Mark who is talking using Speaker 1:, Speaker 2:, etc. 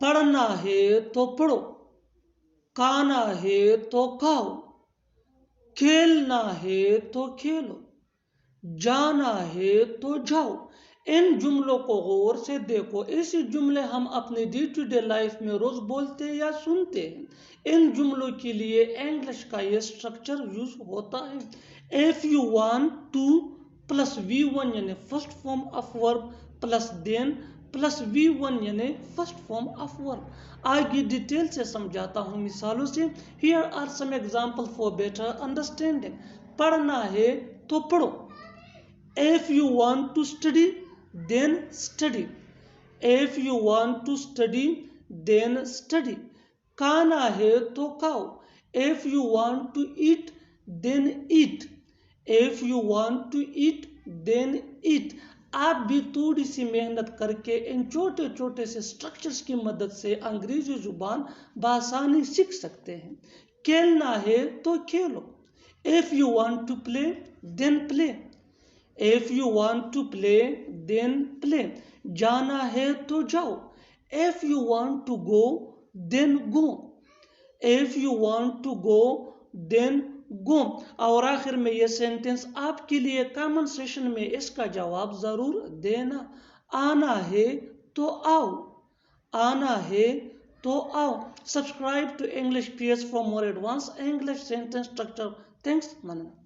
Speaker 1: پڑھنا ہے تو پڑھو، کھانا ہے تو کھاؤ، کھیلنا ہے تو کھیلو، جانا ہے تو جاؤ۔ ان جملوں کو غور سے دیکھو، ایسے جملے ہم اپنے ڈے ٹو ڈے لائف میں روز بولتے یا سنتے ہیں۔ ان جملوں کے لیے انگلش کا یہ سٹرکچر یوز ہوتا ہے۔ if you want to plus V1 یعنی first form of verb plus then plus V1 یعنی فرسٹ فارم آف ورب۔ آگے ڈیٹیل سے سمجھاتا ہوں مثالوں سے۔ Here are some examples for better understanding۔ پڑھنا ہے تو پڑھو۔ If you want to study, then study۔ If you want to study, then study۔ کھانا ہے تو کھاؤ۔ If you want to eat, then eat۔ If you want to eat, then eat۔ آپ بھی تھوڑی سی محنت کر کے ان چھوٹے چھوٹے سے سٹرکچرز کی مدد سے انگریزی زبان بآسانی سیکھ سکتے ہیں۔ کھیلنا ہے تو کھیلو۔ If you want to play, then play۔ If you want to play, then play۔ جانا ہے تو جاؤ۔ If you want to go, then go۔ If you want to go, then go۔ اور آخر میں یہ سینٹنس آپ کے لیے کامن سیشن میں اس کا جواب ضرور دینا۔ آنا ہے تو آؤ، آنا ہے تو آؤ۔ Subscribe to English PS for more advanced English sentence structure۔ Thanks, Manan۔